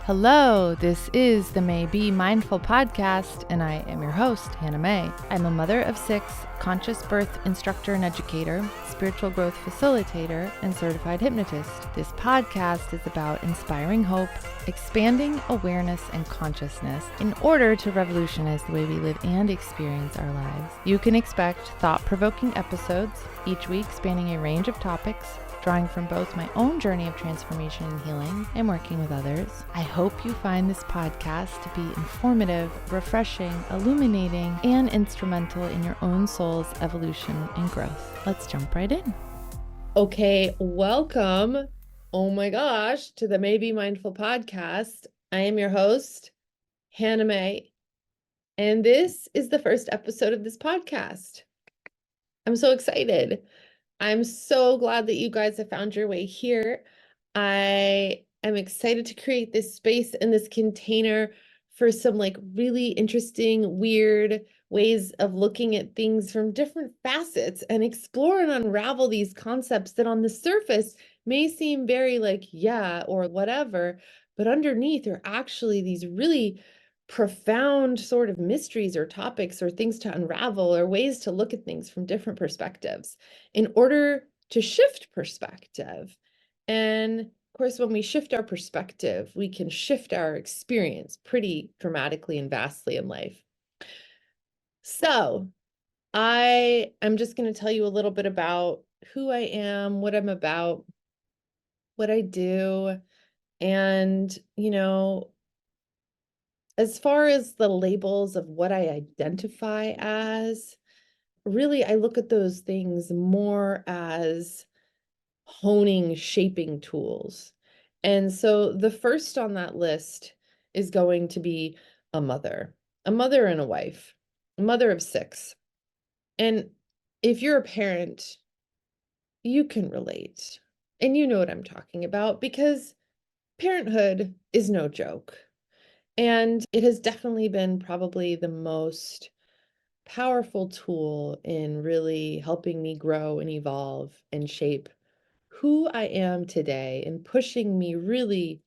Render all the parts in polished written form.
Hello, this is the May Be Mindful podcast, and I am your host, Hannah Mae. I'm a mother of 6, conscious birth instructor and educator, spiritual growth facilitator, and certified hypnotist. This podcast is about inspiring hope, expanding awareness and consciousness in order to revolutionize the way we live and experience our lives. You can expect thought-provoking episodes each week spanning a range of topics, drawing from both my own journey of transformation and healing and working with others. I hope you find this podcast to be informative, refreshing, illuminating, and instrumental in your own soul's evolution and growth. Let's jump right in. Okay, welcome, oh my gosh, to the May Be Mindful podcast. I am your host, Hannah Mae, and this is the first episode of this podcast. I'm so excited. I'm so glad that you guys have found your way here. I am excited to create this space and this container for some really interesting, weird ways of looking at things from different facets and explore and unravel these concepts that on the surface may seem very yeah, or whatever, but underneath are actually these really profound sort of mysteries or topics or things to unravel or ways to look at things from different perspectives in order to shift perspective. And of course, when we shift our perspective, we can shift our experience pretty dramatically and vastly in life. So I am just going to tell you a little bit about who I am, what I'm about, what I do, and, as far as the labels of what I identify as, really, I look at those things more as honing, shaping tools. And so the first on that list is going to be a mother and a wife, a mother of 6. And if you're a parent, you can relate. And you know what I'm talking about because parenthood is no joke. And it has definitely been probably the most powerful tool in really helping me grow and evolve and shape who I am today and pushing me really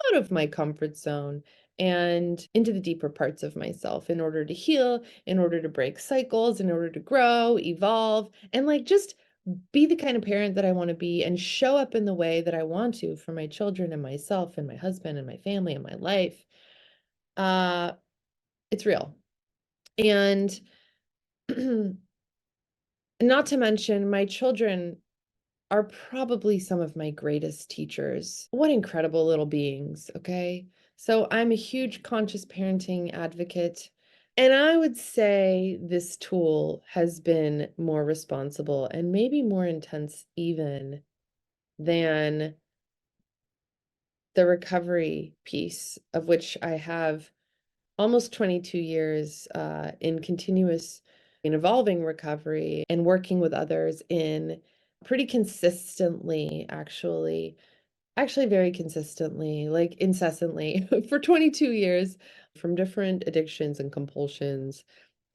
out of my comfort zone and into the deeper parts of myself in order to heal, in order to break cycles, in order to grow, evolve, and just be the kind of parent that I want to be and show up in the way that I want to for my children and myself and my husband and my family and my life. It's real. And not to mention, my children are probably some of my greatest teachers. What incredible little beings, okay? So I'm a huge conscious parenting advocate. And I would say this tool has been more responsible and maybe more intense even than the recovery piece, of which I have almost 22 years in continuous and evolving recovery and working with others in pretty consistently, actually very consistently, incessantly for 22 years from different addictions and compulsions,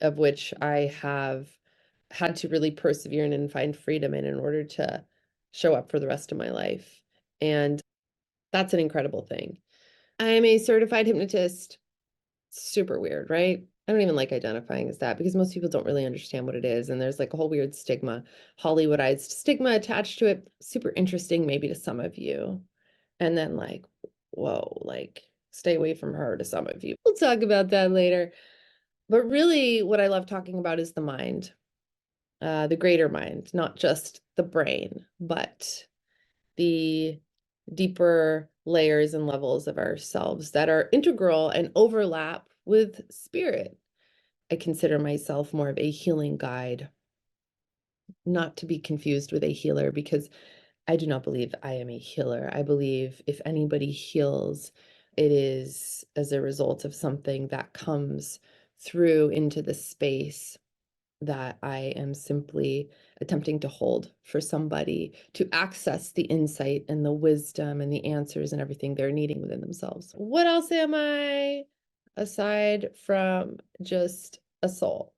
of which I have had to really persevere in and find freedom in order to show up for the rest of my life. And that's an incredible thing. I'm a certified hypnotist. Super weird, right? I don't even like identifying as that because most people don't really understand what it is. And there's a whole weird stigma, Hollywoodized stigma attached to it. Super interesting, maybe to some of you. And then whoa, stay away from her to some of you. We'll talk about that later. But really what I love talking about is the mind, the greater mind, not just the brain, but the deeper layers and levels of ourselves that are integral and overlap with spirit. I consider myself more of a healing guide, not to be confused with a healer, because I do not believe I am a healer. I believe if anybody heals, it is as a result of something that comes through into the space that I am simply attempting to hold for somebody to access the insight and the wisdom and the answers and everything they're needing within themselves. What else am I aside from just a soul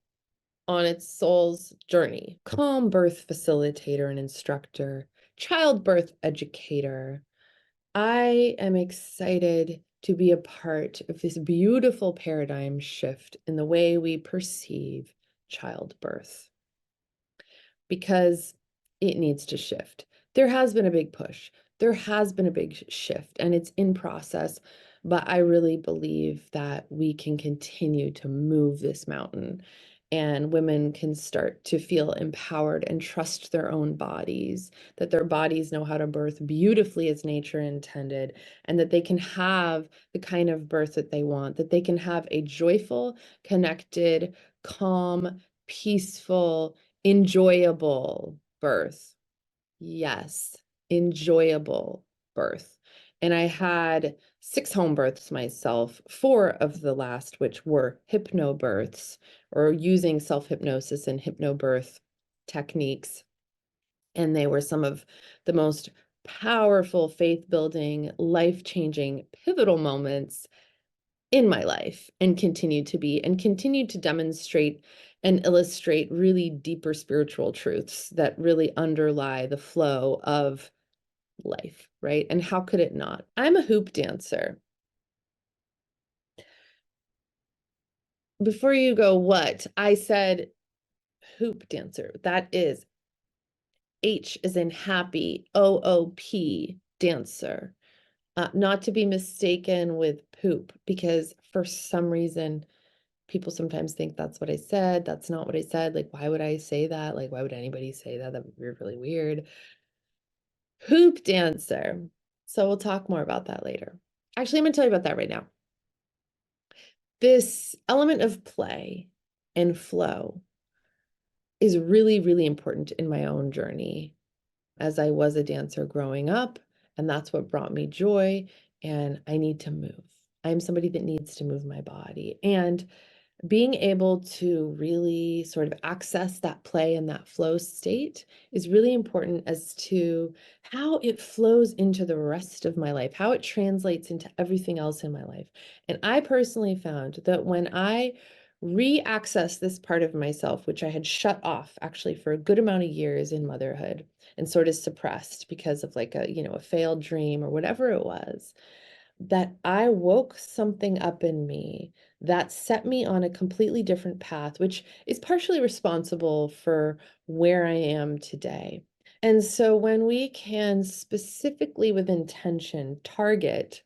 on its soul's journey? Calm birth facilitator and instructor, childbirth educator. I am excited to be a part of this beautiful paradigm shift in the way we perceive childbirth, because it needs to shift. There has been a big push. There has been a big shift, and it's in process. But I really believe that we can continue to move this mountain, and women can start to feel empowered and trust their own bodies, that their bodies know how to birth beautifully as nature intended, and that they can have the kind of birth that they want, that they can have a joyful, connected, calm, peaceful, enjoyable birth. Yes, enjoyable birth. And I had 6 home births myself, 4 of the last, which were hypnobirths, or using self-hypnosis and hypnobirth techniques. And they were some of the most powerful, faith-building, life-changing, pivotal moments in my life, and continue to be, and continue to demonstrate and illustrate really deeper spiritual truths that really underlie the flow of life, right? And how could it not? I'm a hoop dancer. Before you go, what? I said hoop dancer. That is H as in happy, OOP, dancer. Not to be mistaken with poop, because for some reason, people sometimes think that's what I said. That's not what I said. Like, why would I say that? Like, why would anybody say that? That would be really weird. Hoop dancer. So we'll talk more about that later. Actually, I'm going to tell you about that right now. This element of play and flow is really, really important in my own journey, as I was a dancer growing up, and that's what brought me joy. And I need to move. I'm somebody that needs to move my body. And being able to really sort of access that play and that flow state is really important as to how it flows into the rest of my life, how it translates into everything else in my life. And I personally found that when I re-access this part of myself, which I had shut off actually for a good amount of years in motherhood and sort of suppressed because of like a failed dream or whatever it was, that I woke something up in me that set me on a completely different path, which is partially responsible for where I am today. And so when we can specifically with intention target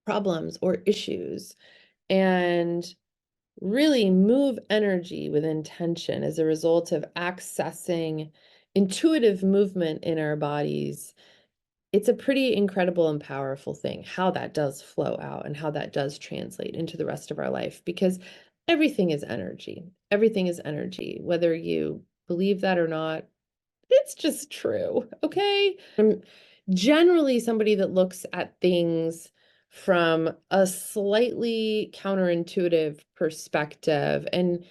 problems or issues and really move energy with intention as a result of accessing intuitive movement in our bodies, it's a pretty incredible and powerful thing how that does flow out and how that does translate into the rest of our life, because everything is energy. Everything is energy, whether you believe that or not. It's just true, okay? I'm generally somebody that looks at things from a slightly counterintuitive perspective, and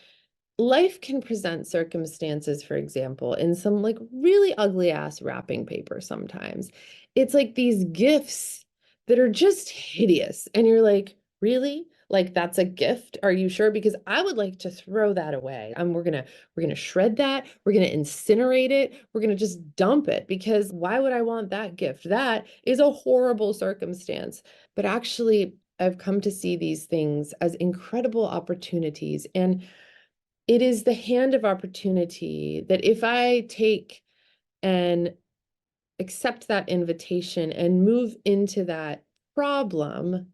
life can present circumstances, for example, in some like really ugly ass wrapping paper sometimes. It's like these gifts that are just hideous. And you're like, really? Like that's a gift? Are you sure? Because I would like to throw that away. We're gonna shred that, we're gonna incinerate it, we're gonna just dump it, because why would I want that gift? That is a horrible circumstance. But actually, I've come to see these things as incredible opportunities. And it is the hand of opportunity that if I take and accept that invitation and move into that problem,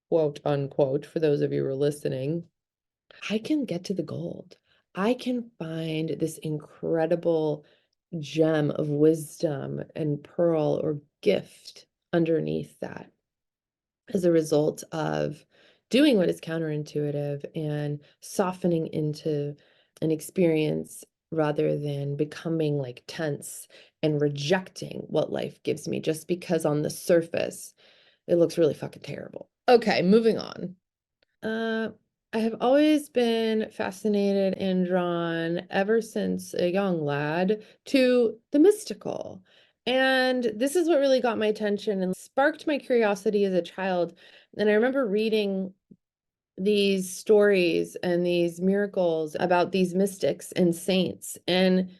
quote unquote, for those of you who are listening, I can get to the gold. I can find this incredible gem of wisdom and pearl or gift underneath that, as a result of doing what is counterintuitive and softening into an experience rather than becoming like tense and rejecting what life gives me just because on the surface it looks really fucking terrible. Okay, moving on. Uh, I have always been fascinated and drawn ever since a young lad to the mystical. And this is what really got my attention and sparked my curiosity as a child. And I remember reading these stories and these miracles about these mystics and saints, and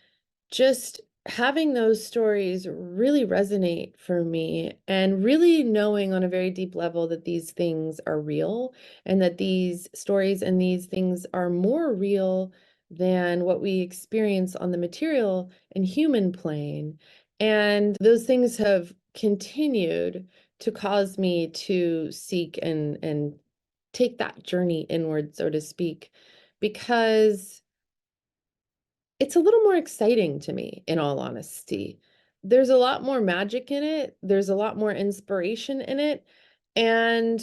just having those stories really resonate for me, and really knowing on a very deep level that these things are real, and that these stories and these things are more real than what we experience on the material and human plane. And those things have continued to cause me to seek and take that journey inward, so to speak, because it's a little more exciting to me, in all honesty. There's a lot more magic in it, there's a lot more inspiration in it, and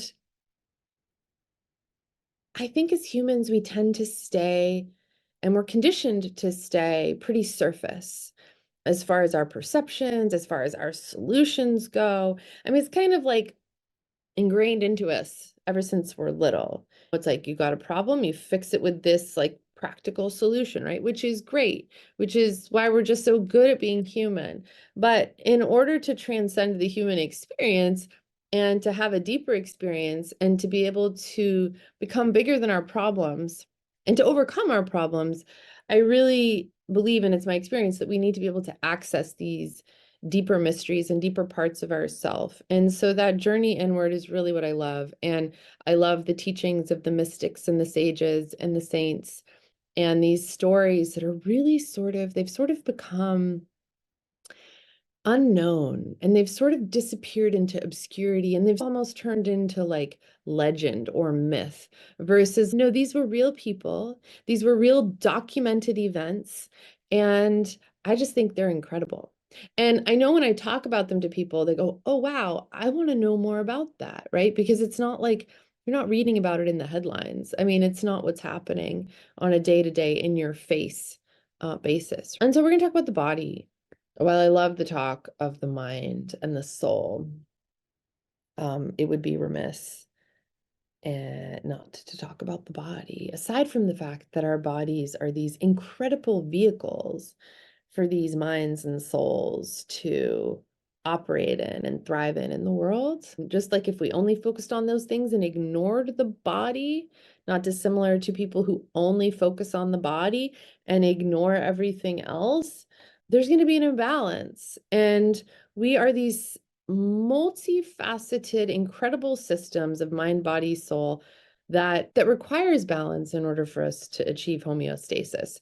I think as humans, we tend to stay, and we're conditioned to stay pretty surface as far as our perceptions, as far as our solutions go. I mean, it's kind of like ingrained into us ever since we're little. It's like you got a problem, you fix it with this like practical solution, right? Which is great, which is why we're just so good at being human. But in order to transcend the human experience and to have a deeper experience and to be able to become bigger than our problems and to overcome our problems, I really believe, and it's my experience, that we need to be able to access these deeper mysteries and deeper parts of ourself. And so that journey inward is really what I love. And I love the teachings of the mystics and the sages and the saints, and these stories that are really they've sort of become unknown, and they've sort of disappeared into obscurity, and they've almost turned into like legend or myth, versus no, these were real people, these were real documented events, and I just think they're incredible. And I know when I talk about them to people, they go, oh wow, I want to know more about that, right? Because it's not like you're not reading about it in the headlines. I mean, it's not what's happening on a day-to-day in your face basis. And so we're going to talk about the body. While I love the talk of the mind and the soul, it would be remiss not to talk about the body, aside from the fact that our bodies are these incredible vehicles for these minds and souls to operate in and thrive in the world. Just like if we only focused on those things and ignored the body, not dissimilar to people who only focus on the body and ignore everything else, there's going to be an imbalance. And we are these multifaceted, incredible systems of mind, body, soul that requires balance in order for us to achieve homeostasis.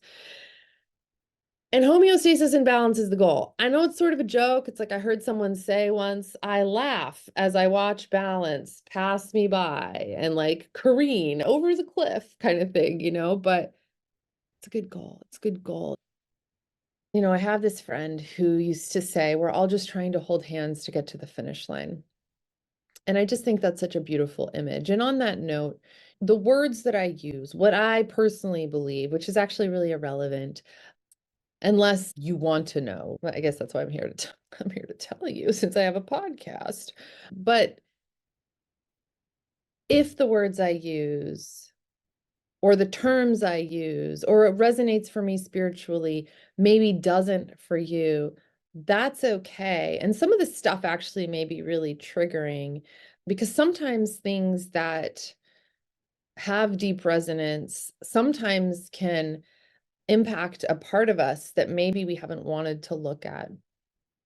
And homeostasis and balance is the goal. I know it's sort of a joke. It's like I heard someone say once, I laugh as I watch balance pass me by and like careen over the cliff kind of thing, but it's a good goal. It's a good goal. I have this friend who used to say, we're all just trying to hold hands to get to the finish line. And I just think that's such a beautiful image. And on that note, the words that I use, what I personally believe, which is actually really irrelevant, unless you want to know. I guess that's why I'm here to I'm here to tell you, since I have a podcast. But if the words I use or the terms I use or it resonates for me spiritually, maybe doesn't for you, that's okay. And some of the stuff actually may be really triggering, because sometimes things that have deep resonance sometimes can impact a part of us that maybe we haven't wanted to look at.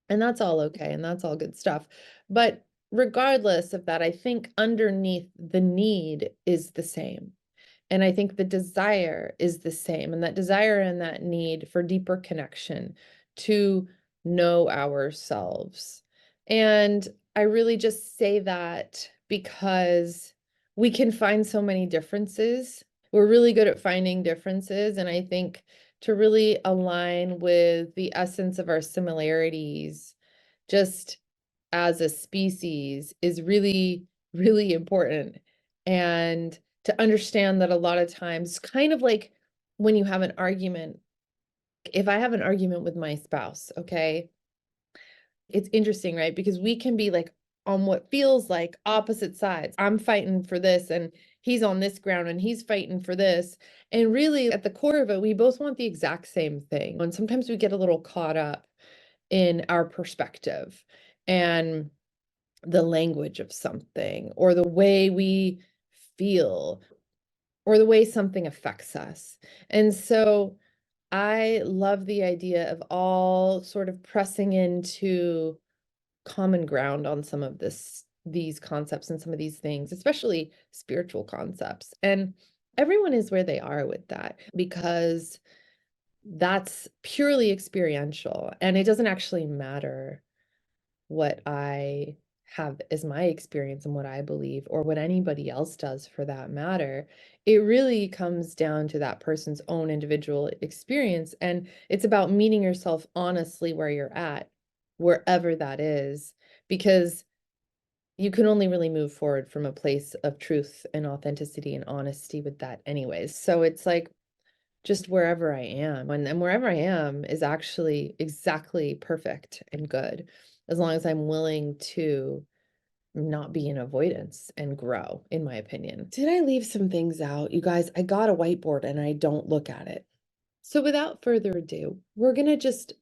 And that's all okay, and that's all good stuff. But regardless of that, I think underneath the need is the same. And I think the desire is the same. And that desire and that need for deeper connection to know ourselves. And I really just say that because we can find so many differences. We're really good at finding differences. And I think to really align with the essence of our similarities, just as a species, is really, really important. And to understand that a lot of times, kind of like when you have an argument, if I have an argument with my spouse, okay, it's interesting, right? Because we can be like on what feels like opposite sides. I'm fighting for this, and he's on this ground, and he's fighting for this. And really, at the core of it, we both want the exact same thing. And sometimes we get a little caught up in our perspective and the language of something, or the way we feel, or the way something affects us. And so I love the idea of all sort of pressing into common ground on some of these concepts and some of these things, especially spiritual concepts. And everyone is where they are with that because that's purely experiential and it doesn't actually matter what I have as my experience and what I believe, or what anybody else does for that matter. It really comes down to that person's own individual experience. And it's about meeting yourself honestly where you're at, wherever that is, because you can only really move forward from a place of truth and authenticity and honesty with that, anyways. So it's like, just wherever I am, and wherever I am is actually exactly perfect and good, as long as I'm willing to not be in avoidance and grow, in my opinion. Did I leave some things out? You guys, I got a whiteboard and I don't look at it. So without further ado, we're gonna just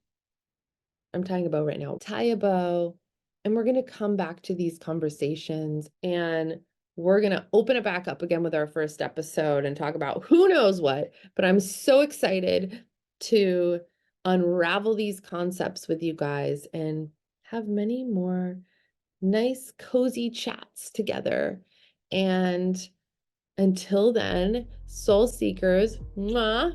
I'm tying a bow right now. Tie a bow, and we're going to come back to these conversations and we're going to open it back up again with our first episode and talk about who knows what. But I'm so excited to unravel these concepts with you guys and have many more nice, cozy chats together. And until then, soul seekers, mwah,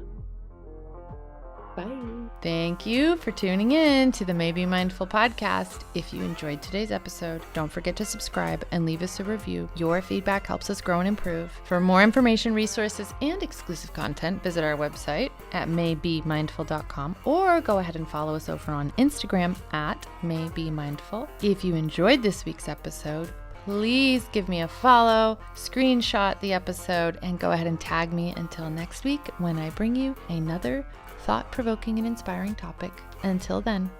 bye. Thank you for tuning in to the May Be Mindful podcast. If you enjoyed today's episode, don't forget to subscribe and leave us a review. Your feedback helps us grow and improve. For more information, resources, and exclusive content, visit our website at maybemindful.com or go ahead and follow us over on Instagram at maybemindful. If you enjoyed this week's episode, please give me a follow, screenshot the episode, and go ahead and tag me until next week when I bring you another thought-provoking and inspiring topic. Until then,